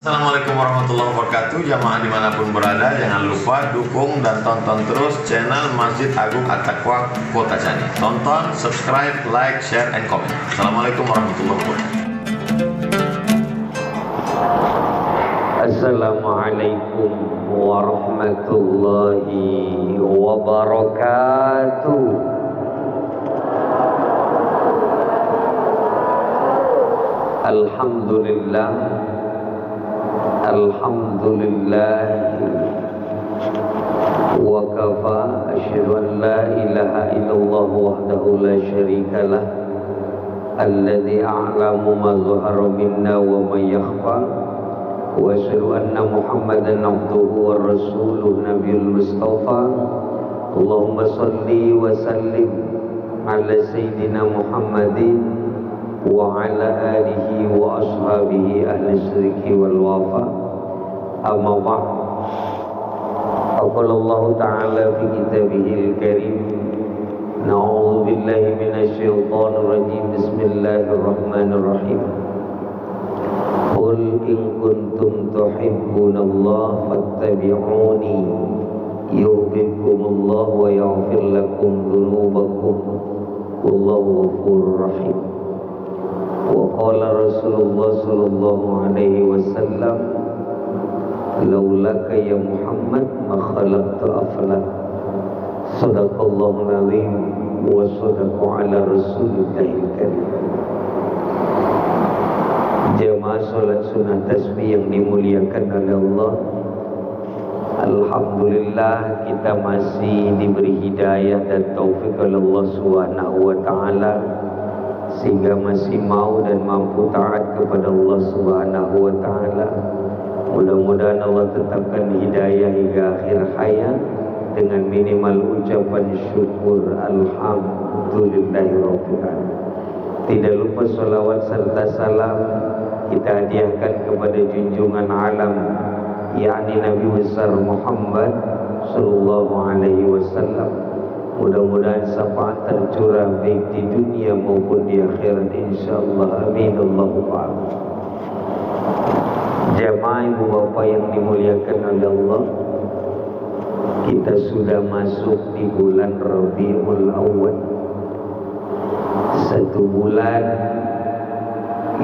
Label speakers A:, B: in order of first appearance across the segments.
A: Assalamualaikum warahmatullahi wabarakatuh. Jamaah dimanapun berada, jangan lupa dukung dan tonton terus channel Masjid Agung At-Taqwa Kota Cani. Tonton, subscribe, like, share, and comment. Assalamualaikum warahmatullahi wabarakatuh.
B: Assalamualaikum warahmatullahi wabarakatuh. Alhamdulillah, alhamdulillah wa kafa, asyhadu an la ilaha illallah wahdahu la syarika lah, alladzi a'lamu ma zahara minna wa ma yakhfa, wa asyhadu anna Muhammadan abduhu wa rasuluhu nabiyul mustafa. Allahumma salli wa sallim ala sayyidina Muhammadin wa ala alihi wa ashabihi ahli syirki wal wafa. Amma ba'd. Qala Allah ta'ala fi kitabihil karim, na'udzu billahi minasy syaithanir rajim. Bismillahirrahmanirrahim. Qul in kuntum tuhibbunallaha fattabi'uni yuhibbukumullah wa yaghfir lakum dzunubakum wallahu ghafurur rahim. Wa qala Rasulullah sallallahu alaihi wasallam, laulaka ya Muhammad ma khalaqtu aflak. Sadaqallahul azim wa sadaqa ala rasulillahil karim. Jamaah salat sunnah tasbih yang dimuliakan oleh Allah, alhamdulillah kita masih diberi hidayah dan taufik oleh Allah Subhanahu wa taala sehingga masih mau dan mampu taat kepada Allah Subhanahu wa taala. Mudah-mudahan Allah tetapkan hidayah hingga akhir hayat dengan minimal ucapan syukur alhamdulillahirabbil alamin. Tidak lupa salawat serta salam kita hadiahkan kepada junjungan alam, yakni Nabi besar Muhammad sallallahu alaihi wasallam. Mudah-mudahan syafaat tercurah baik di dunia maupun di akhirat insyaallah. Amin Allahumma amin. Jamaah ibu bapak yang dimuliakan oleh Allah, kita sudah masuk di bulan Rabiul Awwal, satu bulan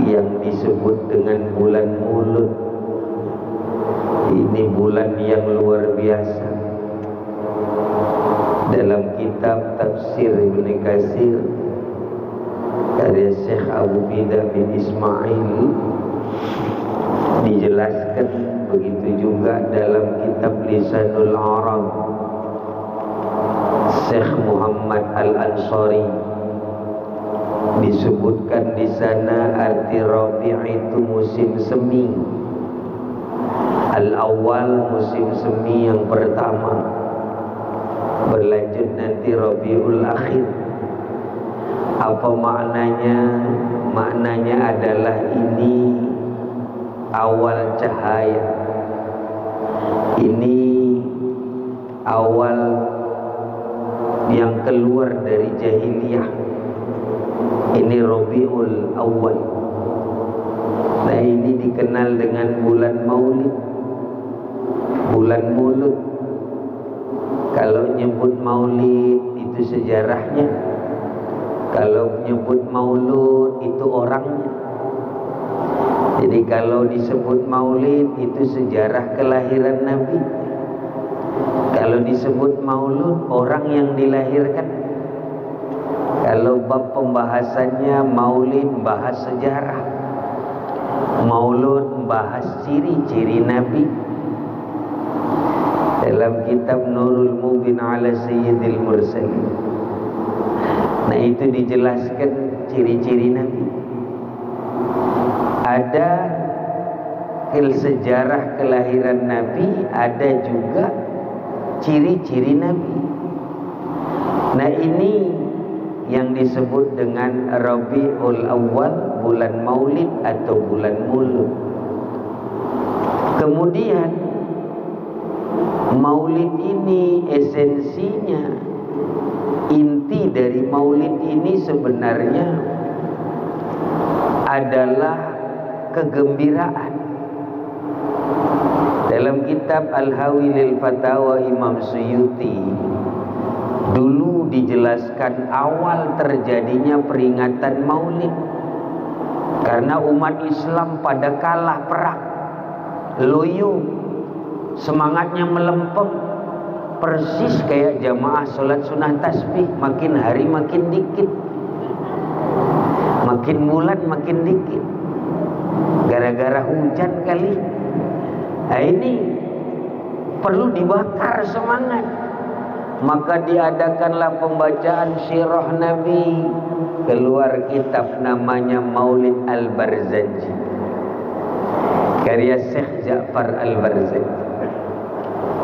B: yang disebut dengan bulan Maulud. Ini bulan yang luar biasa. Dalam kitab tafsir Ibnu Katsir karya Syekh Abu Bidah bin Ismail dijelaskan, begitu juga dalam kitab Lisanul Arab Syekh Muhammad Al-Ansari disebutkan di sana arti Rabi' itu musim semi. Al-Awwal musim semi yang pertama, berlanjut nanti Rabiul Akhir. Apa maknanya? Maknanya adalah ini awal cahaya, ini awal yang keluar dari jahiliyah. Ini Rabiul Awwal. Nah, ini dikenal dengan bulan Maulid, bulan Maulud. Kalau nyebut maulid itu sejarahnya, kalau nyebut maulud itu orangnya. Jadi kalau disebut maulid itu sejarah kelahiran Nabi. Kalau disebut maulud orang yang dilahirkan. Kalau bab pembahasannya maulid bahas sejarah, maulud bahas ciri-ciri Nabi. Dalam kitab Nurul Mubin ala Sayyidil Mursalin, nah itu dijelaskan ciri-ciri Nabi. Ada sejarah kelahiran Nabi, ada juga ciri-ciri Nabi. Nah ini yang disebut dengan Rabiul Awwal, bulan Maulid atau bulan Maulud. Kemudian Maulid ini esensinya, inti dari Maulid ini sebenarnya adalah kegembiraan. kitab Al-Hawi lil Fatawa Imam Suyuti dulu dijelaskan awal terjadinya peringatan Maulid karena umat Islam pada kalah perang, loyo, semangatnya melempem, persis kayak jamaah sholat sunnah tasbih, makin hari makin dikit, makin bulan makin dikit, gara-gara hujan kali. Nah ini perlu dibakar semangat, maka diadakanlah pembacaan sirah Nabi, keluar kitab namanya Maulid Al-Barzanji karya Syekh Ja'far Al-Barzanji.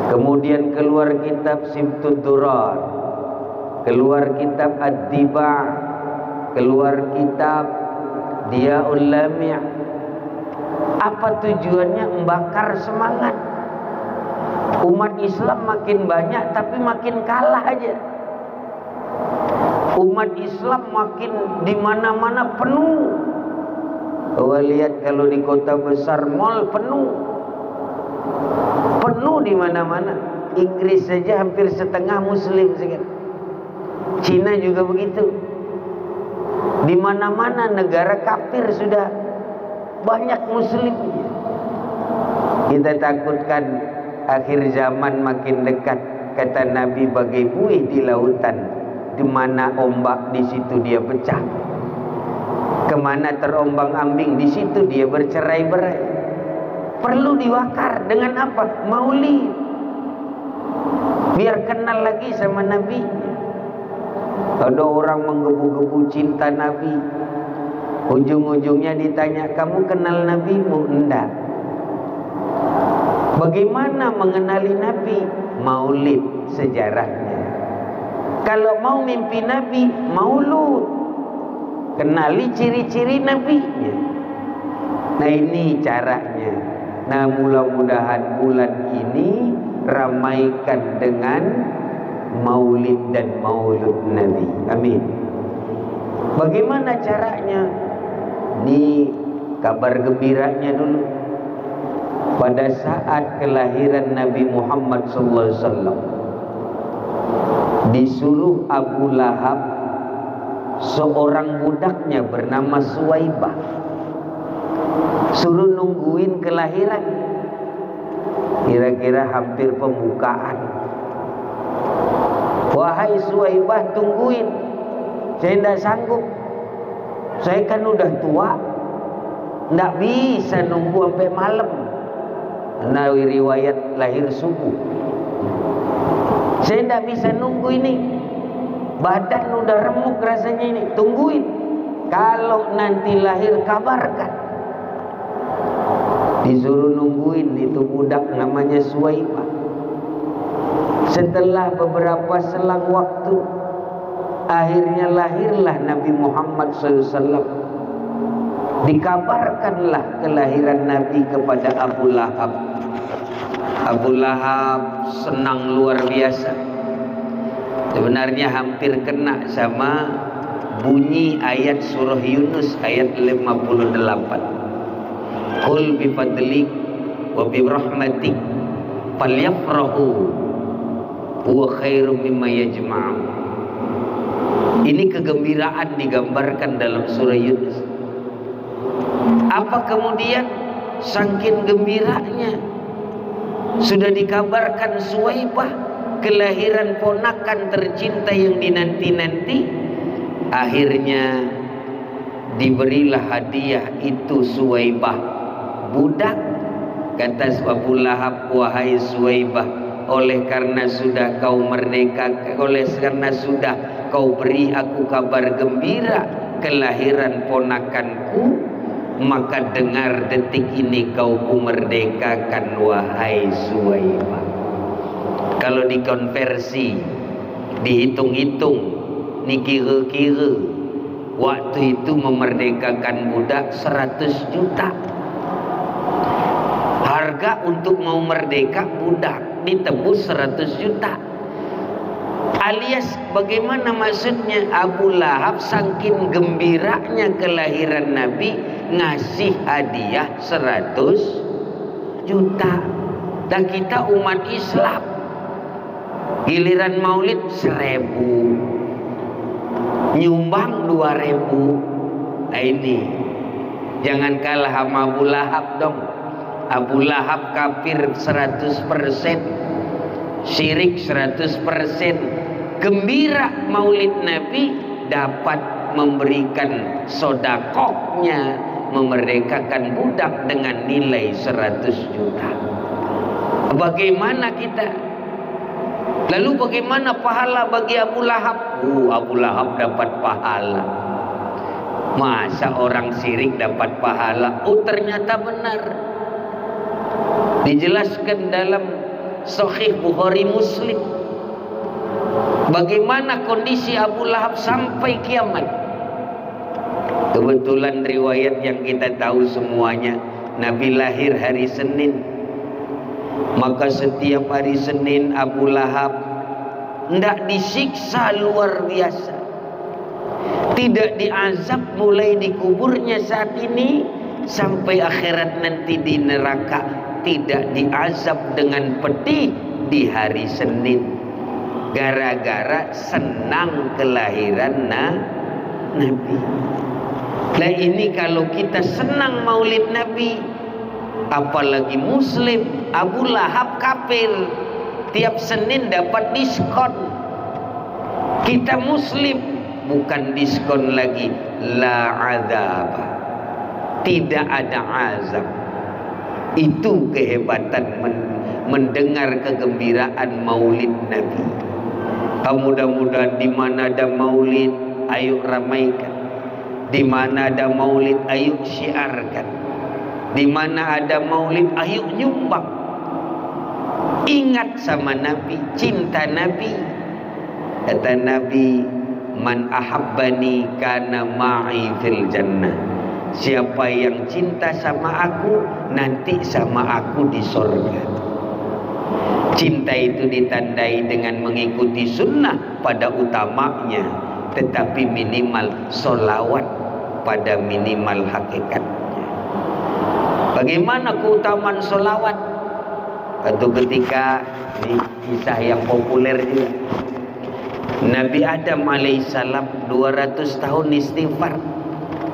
B: Kemudian keluar kitab Simtud Durar, keluar kitab Ad-Diba', keluar kitab Diyaul Lami'. Apa tujuannya? Membakar semangat. Umat Islam makin banyak tapi makin kalah aja. Umat Islam makin di mana-mana penuh. Lihat kalau di kota besar mall penuh. Penuh di mana-mana. Inggris saja hampir setengah muslim sekarang. Cina juga begitu. Di mana-mana negara kafir sudah banyak muslim. Kita takutkan akhir zaman makin dekat, kata Nabi, bagai buih di lautan, di mana ombak di situ dia pecah, kemana terombang-ambing di situ dia bercerai-berai. Perlu dibakar dengan apa? Maulid, biar kenal lagi sama Nabi. Ada orang menggebu-gebu cinta Nabi, ujung-ujungnya ditanya, kamu kenal Nabimu? Enggak. Bagaimana mengenali Nabi? Maulid sejarahnya. Kalau mau mimpi Nabi, maulud, kenali ciri-ciri Nabinya. Nah ini caranya. Nah mudah-mudahan bulan ini ramaikan dengan maulid dan maulud Nabi. Amin. Bagaimana caranya? Ini kabar gembiranya dulu. Pada saat kelahiran Nabi Muhammad SAW, disuruh Abu Lahab seorang budaknya bernama Suwaibah, suruh nungguin kelahiran. Kira-kira hampir pembukaan. Wahai Suwaibah, tungguin, saya tidak sanggup, saya kan udah tua, tidak bisa nunggu sampai malam. Nawi riwayat lahir subuh, saya tidak bisa nunggu ini, badan udah remuk rasanya ini, tungguin, kalau nanti lahir kabarkan. Disuruh nungguin itu budak namanya Suwaibah. Setelah beberapa selang waktu, akhirnya lahirlah Nabi Muhammad SAW. Dikabarkanlah kelahiran Nabi kepada Abu Lahab. Abu Lahab senang luar biasa. Sebenarnya hampir kena sama bunyi ayat surah Yunus ayat 58. Qul bi fadlik wa bi rahmatik falyafrahu huwa khairum mimma yajma'un. Ini kegembiraan digambarkan dalam surah Yunus. Apa kemudian? Saking gembiranya, sudah dikabarkan Suwaibah kelahiran ponakan tercinta yang dinanti-nanti. Akhirnya diberilah hadiah itu Suwaibah budak. Kata Abu Lahab, wahai Suwaibah, oleh karena sudah kau merdeka, oleh karena sudah kau beri aku kabar gembira kelahiran ponakanku, maka dengar detik ini kau kumerdekakan wahai Suwaibah. Kalau dikonversi, dihitung-hitung, ni kira-kira waktu itu memerdekakan budak 100 juta. Harga untuk mau merdeka budak ditebus 100 juta. Alias bagaimana maksudnya? Abu Lahab saking gembiranya kelahiran Nabi, ngasih hadiah 100 juta. Dan kita umat Islam, giliran maulid 1000, nyumbang 2000. Nah ini jangan kalah sama Abu Lahab dong. Abu Lahab kafir 100%, syirik 100%, gembira maulid Nabi, dapat memberikan sodakohnya, memerdekakan budak dengan nilai 100 juta. Bagaimana kita? Lalu bagaimana pahala bagi Abu Lahab? Abu Lahab dapat pahala. Masa orang syirik dapat pahala? Ternyata benar. Dijelaskan dalam Sahih Bukhari Muslim bagaimana kondisi Abu Lahab sampai kiamat. Kebetulan riwayat yang kita tahu semuanya, Nabi lahir hari Senin. Maka setiap hari Senin Abu Lahab hendak disiksa luar biasa. Tidak diazab mulai di kuburnya saat ini sampai akhirat nanti di neraka. Tidak diazab dengan pedih di hari Senin. Gara-gara senang kelahiran Nabi. Nah ini kalau kita senang maulid Nabi, apalagi Muslim. Abu Lahab kafir, tiap Senin dapat diskon. Kita Muslim, bukan diskon lagi, la azab, tidak ada azab. Itu kehebatan mendengar kegembiraan maulid Nabi. Mudah-mudahan di mana ada maulid, ayo ramaikan. Di mana ada maulid, ayo syiarkan. Di mana ada maulid, ayo nyumbang. Ingat sama Nabi, cinta Nabi. Kata Nabi, man ahabbani kana ma'i fil jannah. Siapa yang cinta sama aku, nanti sama aku di surga. Cinta itu ditandai dengan mengikuti sunnah pada utamanya, tetapi minimal solawat pada minimal hakikatnya. Bagaimana keutamaan solawat? Satu ketika, ini kisah yang populer juga, Nabi Adam alaihissalam 200 tahun istighfar.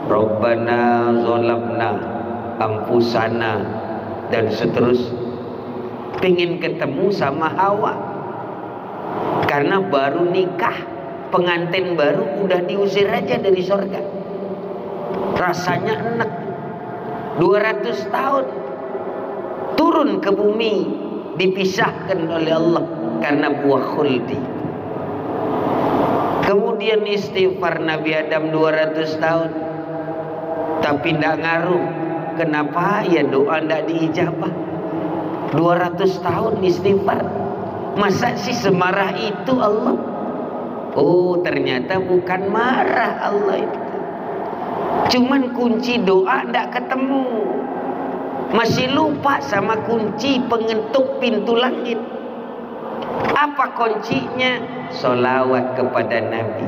B: Rabbana zolamna ampusana dan seterusnya. Pengen ketemu sama Hawa karena baru nikah, pengantin baru udah diusir aja dari surga. Rasanya enak. 200 tahun turun ke bumi, dipisahkan oleh Allah karena buah khuldi. Kemudian istighfar Nabi Adam 200 tahun, tapi tidak ngaruh. Kenapa? Ya doa tidak diijabah. 200 tahun istighfar, masa sih semarah itu Allah? Ternyata bukan marah Allah itu, cuman kunci doa tidak ketemu. Masih lupa sama kunci pengetuk pintu langit. Apa kuncinya? Solawat kepada Nabi.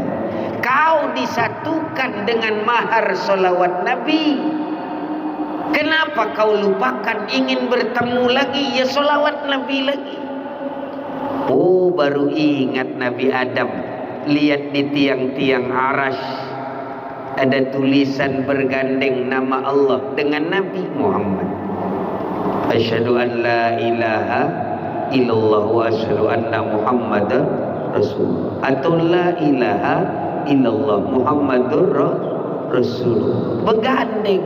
B: Kau disatukan dengan mahar solawat Nabi. Kenapa kau lupakan ingin bertemu lagi? Ya solawat Nabi lagi. Baru ingat Nabi Adam. Lihat di tiang-tiang arash ada tulisan bergandeng nama Allah dengan Nabi Muhammad. Asyhadu an la ilaha illallah wa asyhadu anna Muhammadar Rasul. Atau la ilaha illallah Muhammadur Rasul. Bergandeng.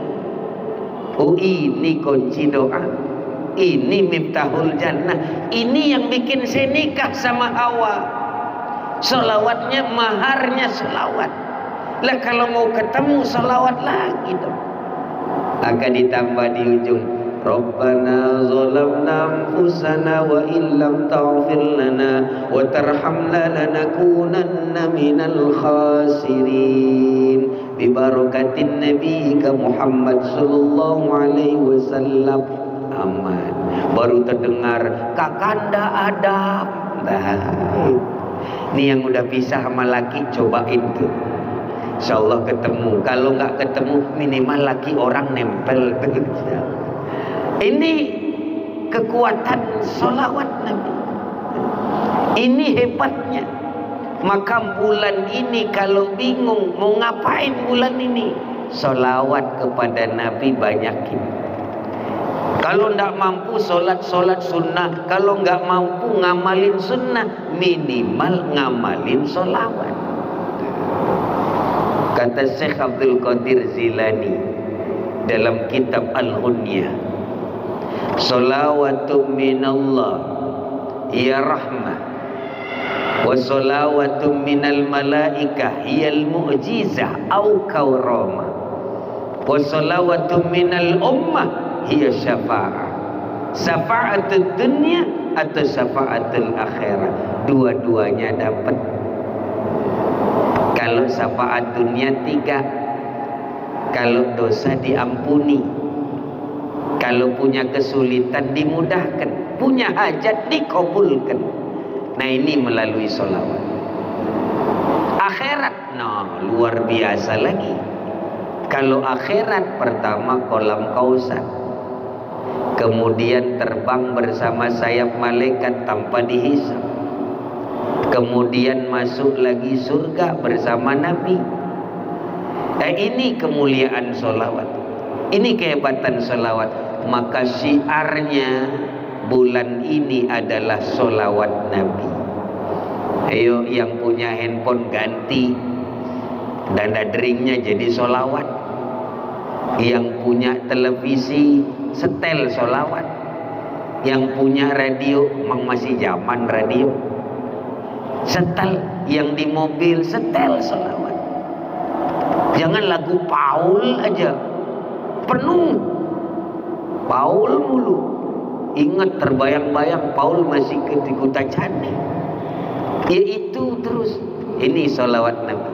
B: Ini kunci doa. Ini miftahul jannah. Ini yang bikin saya nikah sama Hawa. Salawatnya, maharnya salawat. Lah kalau mau ketemu salawat lagi dong. Akan ditambah di ujung, Rabbana zalamna anfusana wa illam taghfir lana wa tarhamna lanakunanna minal khasirin. Bibarakatin nabiyika Muhammad sallallahu alaihi wasallam. Aman. Baru terdengar kakanda Adam. Ini yang udah pisah sama laki, cobain tuh. Insyaallah ketemu. Kalau nggak ketemu, minimal laki orang nempel. Ini kekuatan solawat Nabi. Ini hebatnya. Maka bulan ini kalau bingung mau ngapain bulan ini, solawat kepada Nabi banyakin. Kalau tidak mampu solat sunnah, kalau nggak mampu ngamalin sunnah, minimal ngamalin solawat. Kata Syekh Abdul Qadir Jilani dalam kitab Al-Ghunyah, solawatu minallah ya rahmah, wa solawatu minal malaikah hiyal mu'jizah au kaurama, wa solawatu minal ummah hiya syafa'ah. Syafa'atul dunia atau syafa'atul akhirah, dua-duanya dapat. Kalau syafaat dunia 3, kalau dosa diampuni, kalau punya kesulitan dimudahkan, punya hajat dikabulkan. Nah ini melalui sholawat. Akhirat, nah luar biasa lagi. Kalau akhirat, pertama kolam kausar, kemudian terbang bersama sayap malaikat tanpa dihisab, kemudian masuk lagi surga bersama Nabi. Ini kemuliaan sholawat, ini kehebatan sholawat. Maka syiarnya bulan ini adalah sholawat Nabi. Ayo yang punya handphone ganti dana deringnya jadi sholawat, yang punya televisi setel sholawat, yang punya radio, memang masih zaman radio, setel, yang di mobil setel sholawat. Jangan lagu Paul aja penuh, Paul mulu. Ingat, terbayang-bayang Paul masih di Kota Candi. Ya itu terus. Ini sholawat Nabi.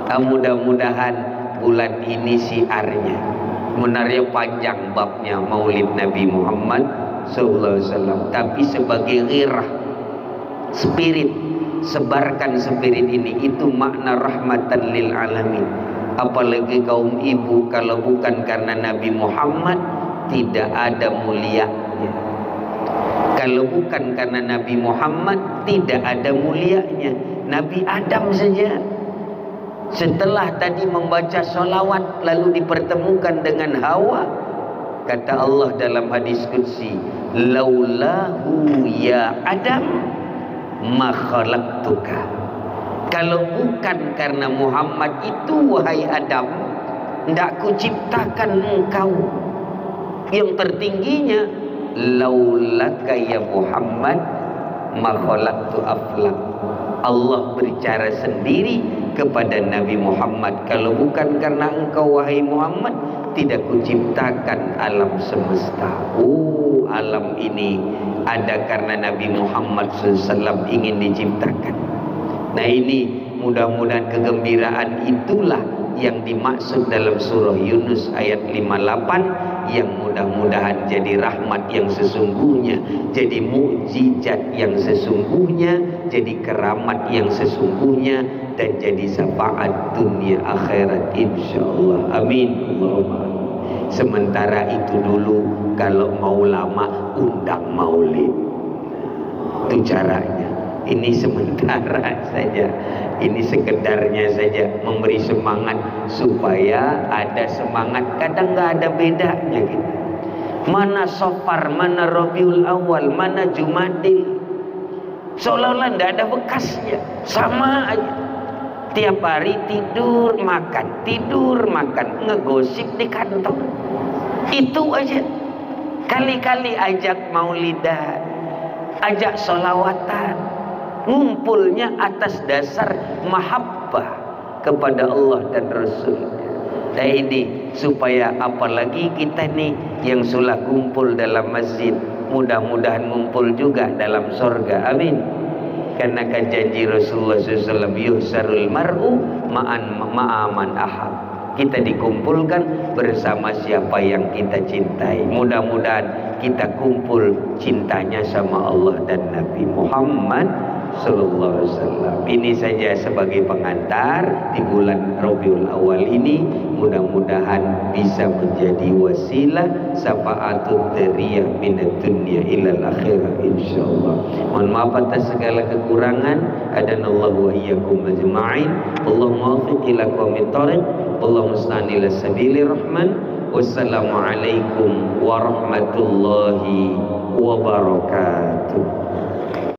B: Mudah-mudahan bulan ini syiarnya. Sebenarnya panjang babnya Maulid Nabi Muhammad SAW, tapi sebagai ghirah, spirit, sebarkan spirit ini. Itu makna rahmatan lil alamin. Apalagi kaum ibu, kalau bukan karena Nabi Muhammad tidak ada mulianya. Kalau bukan karena Nabi Muhammad tidak ada mulianya. Nabi Adam saja setelah tadi membaca sholawat lalu dipertemukan dengan Hawa, kata Allah dalam hadis qudsi, laulahu ya Adam ma khalaqtuka. Kalau bukan karena Muhammad itu, wahai Adam, tidak kuciptakan engkau. Yang tertingginya, laulaka ya Muhammad ma khalaqtu aflak. Allah berbicara sendiri kepada Nabi Muhammad, kalau bukan karena engkau wahai Muhammad, tidak kuciptakan alam semesta. Alam ini ada karena Nabi Muhammad SAW ingin diciptakan. Nah ini mudah-mudahan kegembiraan itulah yang dimaksud dalam surah Yunus ayat 58, yang mudah-mudahan jadi rahmat yang sesungguhnya, jadi mukjizat yang sesungguhnya, jadi keramat yang sesungguhnya, dan jadi syafaat dunia akhirat insyaallah. Amin Allahumma. Sementara itu dulu, kalau mau lama undang maulid, itu caranya. Ini sementara saja, ini sekedarnya saja, memberi semangat supaya ada semangat. Kadang nggak ada bedanya gitu. Mana Safar, mana Rabiul Awal, mana Jumadil, seolah-olah nggak ada bekasnya, sama aja. Tiap hari tidur makan, ngegosip di kantor, itu aja. Kali-kali ajak maulidan, ajak sholawatan, ngumpulnya atas dasar mahabbah kepada Allah dan Rasul. Nah ini supaya apalagi kita nih yang sudah kumpul dalam masjid, mudah-mudahan ngumpul juga dalam sorga. Amin. Karena kan janji Rasulullah SAW, yuhsarul mar'u ma'aman ahab. Kita dikumpulkan bersama siapa yang kita cintai. Mudah-mudahan kita kumpul cintanya sama Allah dan Nabi Muhammad Sallallahu Alaihi Wasallam. Ini saja sebagai pengantar di bulan Rabiul Awal ini, mudah-mudahan bisa menjadi wasilah syafa'atut dariyah minad dunya ilal akhirah insyaallah. Mohon maaf atas segala kekurangan. Adanallahu wa iyyakum ajma'in. Allahumma waffiq ila aqwamit thoriq. Allahumma sta'in ila sabilir rahman. Wassalamualaikum warahmatullahi wabarakatuh.